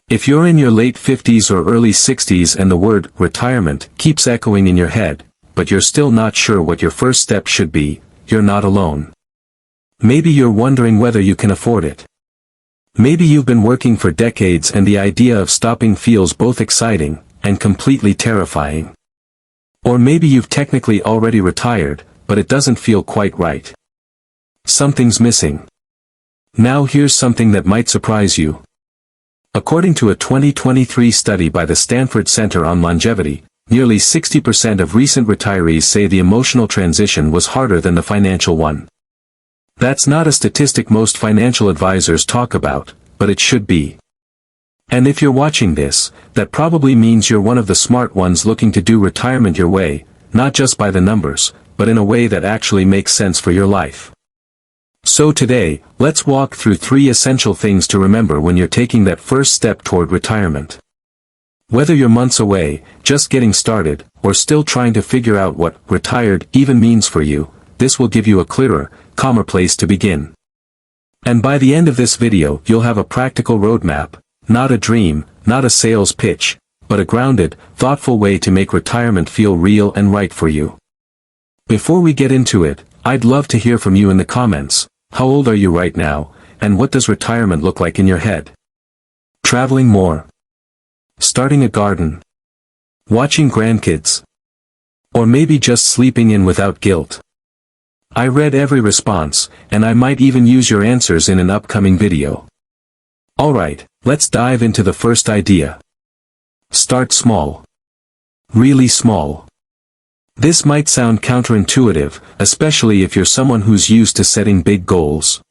If you're in your late 50s or early 60s and the word retirement keeps echoing in your head, but you're still not sure what your first step should be, you're not alone. Maybe you're wondering whether you can afford it. Maybe you've been working for decades and the idea of stopping feels both exciting and completely terrifying. Or maybe you've technically already retired, but it doesn't feel quite right. Something's missing. Now here's something that might surprise you. According to a 2023 study by the Stanford Center on Longevity, nearly 60% of recent retirees say the emotional transition was harder than the financial one. That's not a statistic most financial advisors talk about, but it should be. And if you're watching this, that probably means you're one of the smart ones looking to do retirement your way, not just by the numbers, but in a way that actually makes sense for your life. So today, let's walk through 3 essential things to remember when you're taking that first step toward retirement. Whether you're months away, just getting started, or still trying to figure out what retired even means for you, this will give you a clearer, calmer place to begin. And by the end of this video, you'll have a practical roadmap, not a dream, not a sales pitch, but a grounded, thoughtful way to make retirement feel real and right for you. Before we get into it, I'd love to hear from you in the comments. How old are you right now, and what does retirement look like in your head? Traveling more? Starting a garden? Watching grandkids? Or maybe just sleeping in without guilt? I read every response, and I might even use your answers in an upcoming video. Alright, let's dive into the first idea. Start small. Really small. This might sound counterintuitive, especially if you're someone who's used to setting big goals.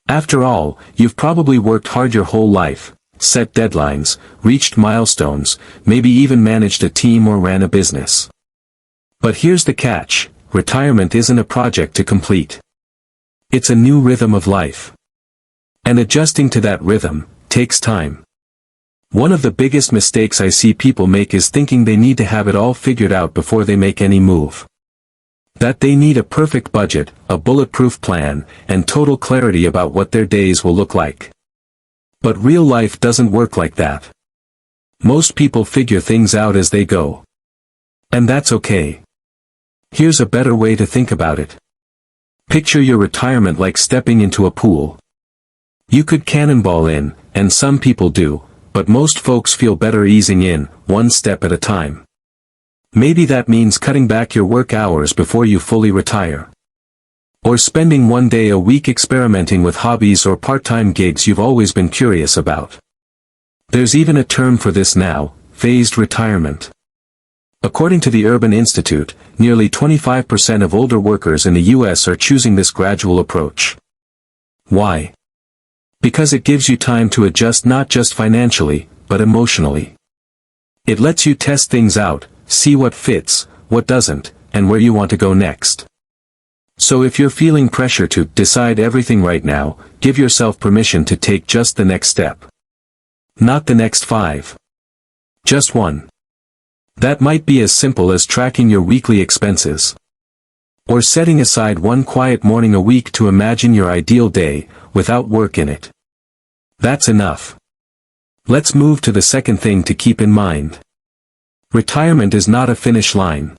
After all, you've probably worked hard your whole life, set deadlines, reached milestones, maybe even managed a team or ran a business. But here's the catch, retirement isn't a project to complete. It's a new rhythm of life. And adjusting to that rhythm takes time. One of the biggest mistakes I see people make is thinking they need to have it all figured out before they make any move. That they need a perfect budget, a bulletproof plan, and total clarity about what their days will look like. But real life doesn't work like that. Most people figure things out as they go. And that's okay. Here's a better way to think about it. Picture your retirement like stepping into a pool. You could cannonball in, and some people do, but most folks feel better easing in, one step at a time. Maybe that means cutting back your work hours before you fully retire. Or spending one day a week experimenting with hobbies or part-time gigs you've always been curious about. There's even a term for this now, phased retirement. According to the Urban Institute, nearly 25% of older workers in the US are choosing this gradual approach. Why? Because it gives you time to adjust not just financially, but emotionally. It lets you test things out, see what fits, what doesn't, and where you want to go next. So if you're feeling pressure to decide everything right now, give yourself permission to take just the next step. Not the next 5. Just one. That might be as simple as tracking your weekly expenses. Or setting aside one quiet morning a week to imagine your ideal day, without work in it. That's enough. Let's move to the second thing to keep in mind. Retirement is not a finish line.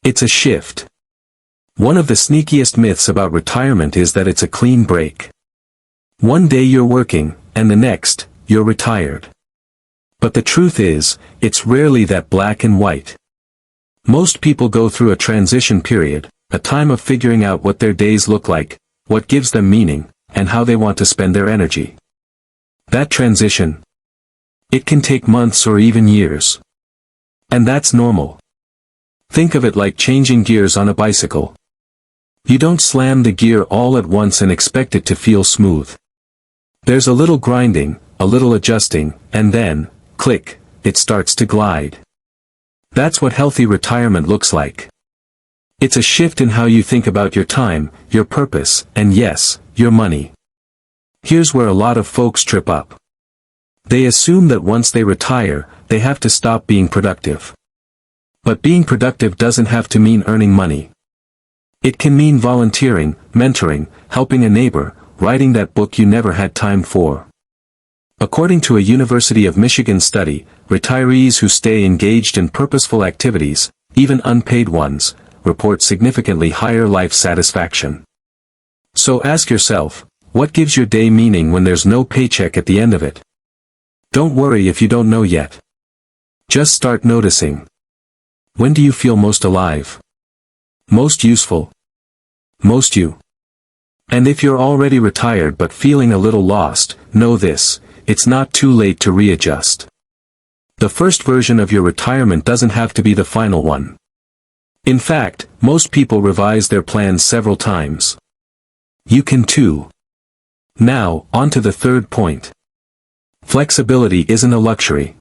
It's a shift. One of the sneakiest myths about retirement is that it's a clean break. One day you're working, and the next, you're retired. But the truth is, it's rarely that black and white. Most people go through a transition period, a time of figuring out what their days look like, what gives them meaning, and how they want to spend their energy. That transition, it can take months or even years. And that's normal. Think of it like changing gears on a bicycle. You don't slam the gear all at once and expect it to feel smooth. There's a little grinding, a little adjusting, and then, click, it starts to glide. That's what healthy retirement looks like. It's a shift in how you think about your time, your purpose, and yes, your money. Here's where a lot of folks trip up. They assume that once they retire, they have to stop being productive. But being productive doesn't have to mean earning money. It can mean volunteering, mentoring, helping a neighbor, writing that book you never had time for. According to a University of Michigan study, retirees who stay engaged in purposeful activities, even unpaid ones, report significantly higher life satisfaction. So ask yourself, what gives your day meaning when there's no paycheck at the end of it? Don't worry if you don't know yet. Just start noticing. When do you feel most alive? Most useful? Most you? And if you're already retired but feeling a little lost, know this, it's not too late to readjust. The first version of your retirement doesn't have to be the final one. In fact, most people revise their plans several times. You can too. Now, on to the third point. Flexibility isn't a luxury.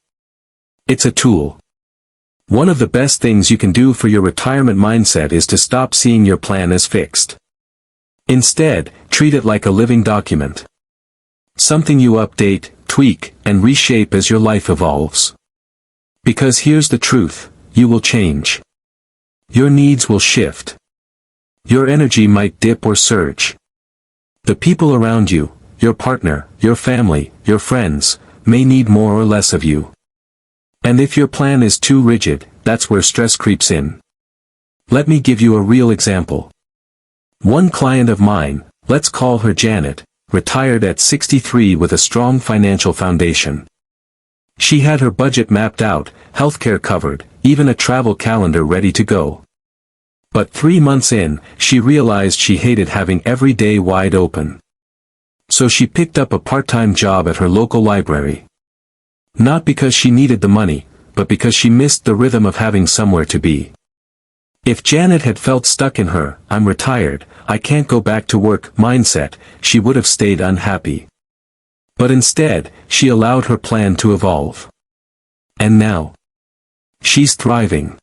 It's a tool. One of the best things you can do for your retirement mindset is to stop seeing your plan as fixed. Instead, treat it like a living document. Something you update, tweak, and reshape as your life evolves. Because here's the truth, you will change. Your needs will shift. Your energy might dip or surge. The people around you, your partner, your family, your friends, may need more or less of you. And if your plan is too rigid, that's where stress creeps in. Let me give you a real example. One client of mine, let's call her Janet, retired at 63 with a strong financial foundation. She had her budget mapped out, healthcare covered, even a travel calendar ready to go. But 3 months in, she realized she hated having every day wide open. So she picked up a part-time job at her local library. Not because she needed the money, but because she missed the rhythm of having somewhere to be. If Janet had felt stuck in her, "I'm retired, I can't go back to work" mindset, she would have stayed unhappy. But instead, she allowed her plan to evolve. And now, she's thriving.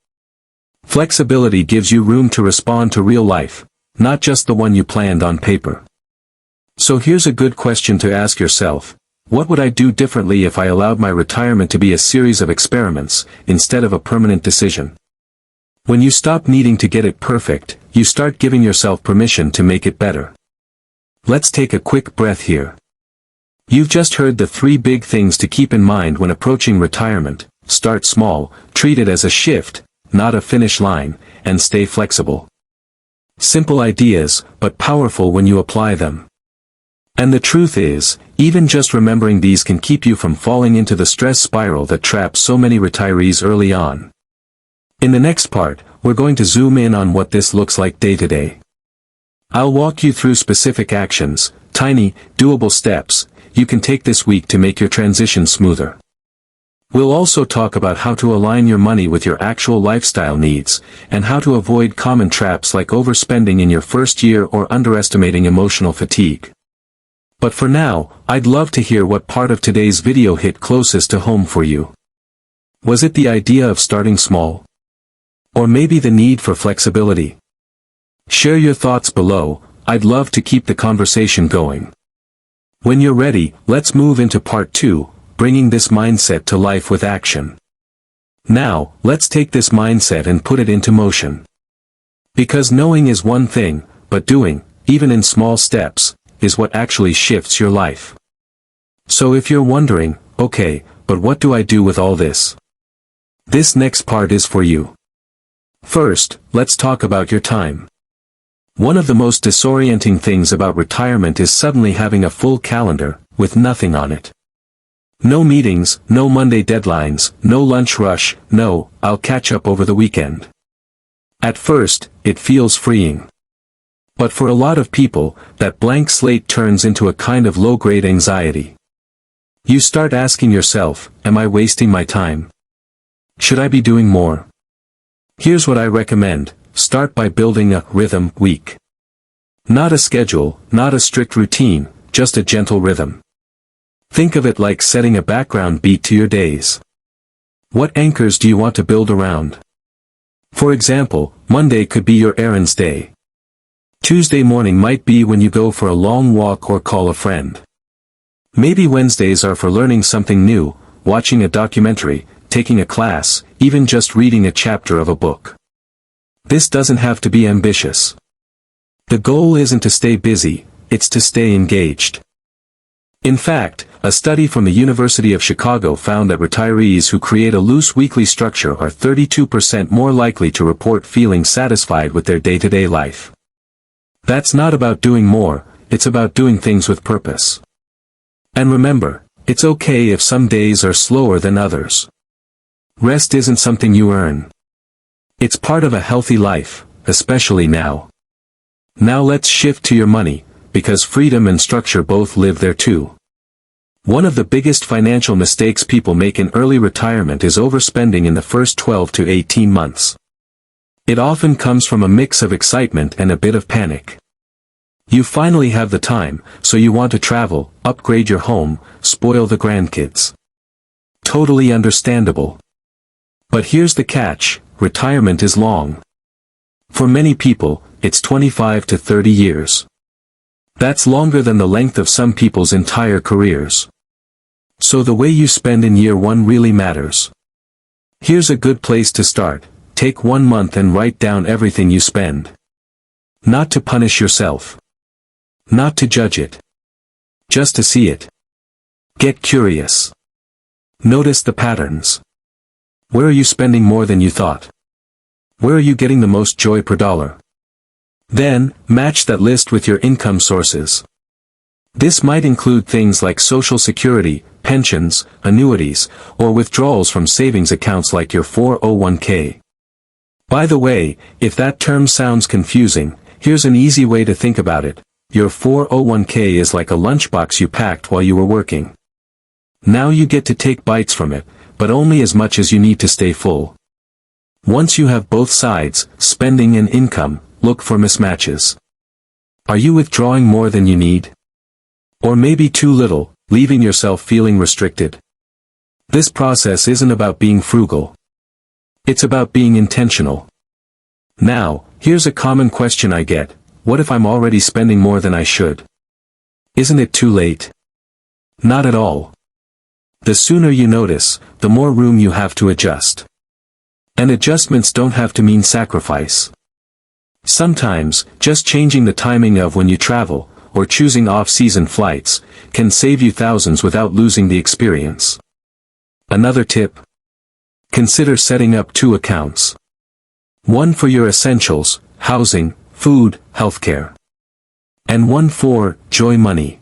Flexibility gives you room to respond to real life, not just the one you planned on paper. So here's a good question to ask yourself. What would I do differently if I allowed my retirement to be a series of experiments, instead of a permanent decision? When you stop needing to get it perfect, you start giving yourself permission to make it better. Let's take a quick breath here. You've just heard the 3 big things to keep in mind when approaching retirement. Start small, treat it as a shift, not a finish line, and stay flexible. Simple ideas, but powerful when you apply them. And the truth is, even just remembering these can keep you from falling into the stress spiral that traps so many retirees early on. In the next part, we're going to zoom in on what this looks like day to day. I'll walk you through specific actions, tiny, doable steps, you can take this week to make your transition smoother. We'll also talk about how to align your money with your actual lifestyle needs, and how to avoid common traps like overspending in your first year or underestimating emotional fatigue. But for now, I'd love to hear what part of today's video hit closest to home for you. Was it the idea of starting small? Or maybe the need for flexibility? Share your thoughts below, I'd love to keep the conversation going. When you're ready, let's move into part 2, bringing this mindset to life with action. Now, let's take this mindset and put it into motion. Because knowing is one thing, but doing, even in small steps, is what actually shifts your life. So if you're wondering, okay, but what do I do with all this? This next part is for you. First, let's talk about your time. One of the most disorienting things about retirement is suddenly having a full calendar, with nothing on it. No meetings, no Monday deadlines, no lunch rush, no, I'll catch up over the weekend. At first, it feels freeing. But for a lot of people, that blank slate turns into a kind of low-grade anxiety. You start asking yourself, am I wasting my time? Should I be doing more? Here's what I recommend, start by building a rhythm week. Not a schedule, not a strict routine, just a gentle rhythm. Think of it like setting a background beat to your days. What anchors do you want to build around? For example, Monday could be your errands day. Tuesday morning might be when you go for a long walk or call a friend. Maybe Wednesdays are for learning something new, watching a documentary, taking a class, even just reading a chapter of a book. This doesn't have to be ambitious. The goal isn't to stay busy, it's to stay engaged. In fact, a study from the University of Chicago found that retirees who create a loose weekly structure are 32% more likely to report feeling satisfied with their day-to-day life. That's not about doing more, it's about doing things with purpose. And remember, it's okay if some days are slower than others. Rest isn't something you earn. It's part of a healthy life, especially now. Now let's shift to your money, because freedom and structure both live there too. One of the biggest financial mistakes people make in early retirement is overspending in the first 12 to 18 months. It often comes from a mix of excitement and a bit of panic. You finally have the time, so you want to travel, upgrade your home, spoil the grandkids. Totally understandable. But here's the catch, retirement is long. For many people, it's 25 to 30 years. That's longer than the length of some people's entire careers. So the way you spend in year one really matters. Here's a good place to start. Take 1 month and write down everything you spend. Not to punish yourself. Not to judge it. Just to see it. Get curious. Notice the patterns. Where are you spending more than you thought? Where are you getting the most joy per dollar? Then, match that list with your income sources. This might include things like Social Security, pensions, annuities, or withdrawals from savings accounts like your 401k. By the way, if that term sounds confusing, here's an easy way to think about it. Your 401k is like a lunchbox you packed while you were working. Now you get to take bites from it, but only as much as you need to stay full. Once you have both sides, spending and income, look for mismatches. Are you withdrawing more than you need? Or maybe too little, leaving yourself feeling restricted? This process isn't about being frugal. It's about being intentional. Now, here's a common question I get. What if I'm already spending more than I should? Isn't it too late? Not at all. The sooner you notice, the more room you have to adjust. And adjustments don't have to mean sacrifice. Sometimes, just changing the timing of when you travel, or choosing off-season flights, can save you thousands without losing the experience. Another tip? Consider setting up 2 accounts. One for your essentials, housing, food, healthcare. And one for joy money.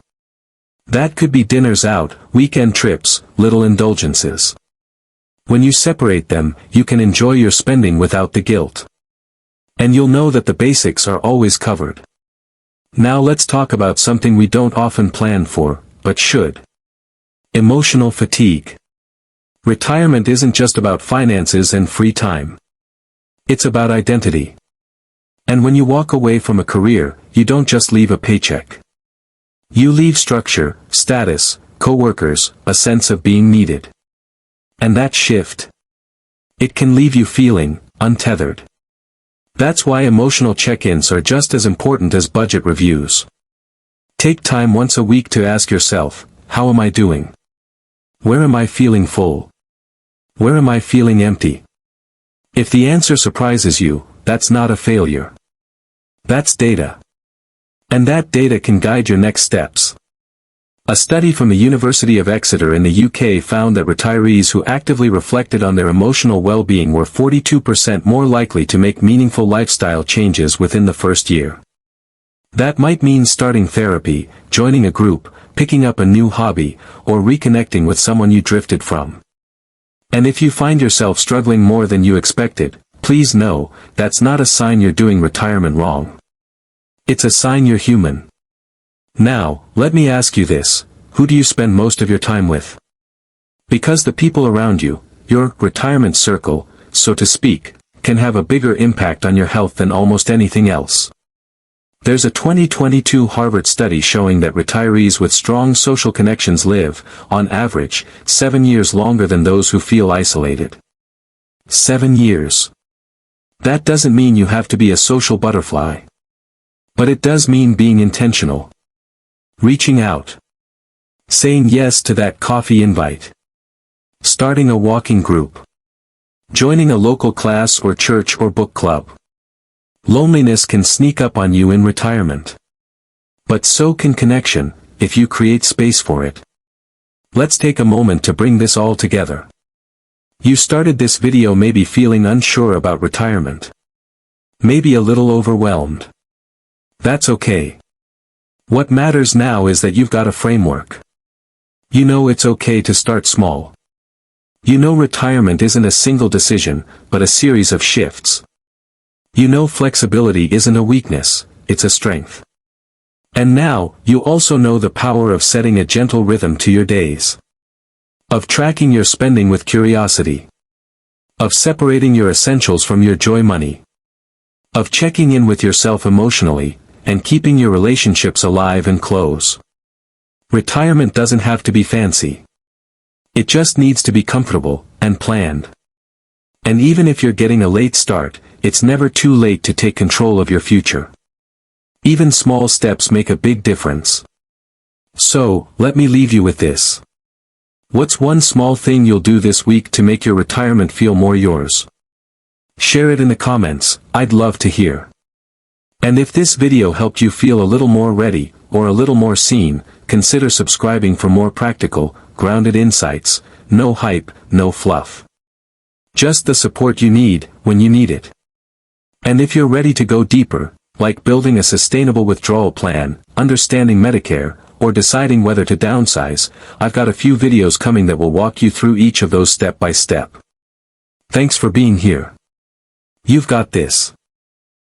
That could be dinners out, weekend trips, little indulgences. When you separate them, you can enjoy your spending without the guilt. And you'll know that the basics are always covered. Now let's talk about something we don't often plan for, but should. Emotional fatigue. Retirement isn't just about finances and free time. It's about identity. And when you walk away from a career, you don't just leave a paycheck. You leave structure, status, coworkers, a sense of being needed. And that shift, it can leave you feeling untethered. That's why emotional check-ins are just as important as budget reviews. Take time once a week to ask yourself, how am I doing? Where am I feeling full? Where am I feeling empty? If the answer surprises you, that's not a failure. That's data. And that data can guide your next steps. A study from the University of Exeter in the UK found that retirees who actively reflected on their emotional well-being were 42% more likely to make meaningful lifestyle changes within the first year. That might mean starting therapy, joining a group, picking up a new hobby, or reconnecting with someone you drifted from. And if you find yourself struggling more than you expected, please know, that's not a sign you're doing retirement wrong. It's a sign you're human. Now, let me ask you this, who do you spend most of your time with? Because the people around you, your retirement circle, so to speak, can have a bigger impact on your health than almost anything else. There's a 2022 Harvard study showing that retirees with strong social connections live, on average, 7 years longer than those who feel isolated. 7 years. That doesn't mean you have to be a social butterfly. But it does mean being intentional. Reaching out. Saying yes to that coffee invite. Starting a walking group. Joining a local class or church or book club. Loneliness can sneak up on you in retirement. But so can connection, if you create space for it. Let's take a moment to bring this all together. You started this video maybe feeling unsure about retirement. Maybe a little overwhelmed. That's okay. What matters now is that you've got a framework. You know it's okay to start small. You know retirement isn't a single decision, but a series of shifts. You know flexibility isn't a weakness, it's a strength. And now, you also know the power of setting a gentle rhythm to your days. Of tracking your spending with curiosity. Of separating your essentials from your joy money. Of checking in with yourself emotionally, and keeping your relationships alive and close. Retirement doesn't have to be fancy. It just needs to be comfortable, and planned. And even if you're getting a late start, it's never too late to take control of your future. Even small steps make a big difference. So, let me leave you with this. What's one small thing you'll do this week to make your retirement feel more yours? Share it in the comments, I'd love to hear. And if this video helped you feel a little more ready, or a little more seen, consider subscribing for more practical, grounded insights, no hype, no fluff. Just the support you need, when you need it. And if you're ready to go deeper, like building a sustainable withdrawal plan, understanding Medicare, or deciding whether to downsize, I've got a few videos coming that will walk you through each of those step by step. Thanks for being here. You've got this.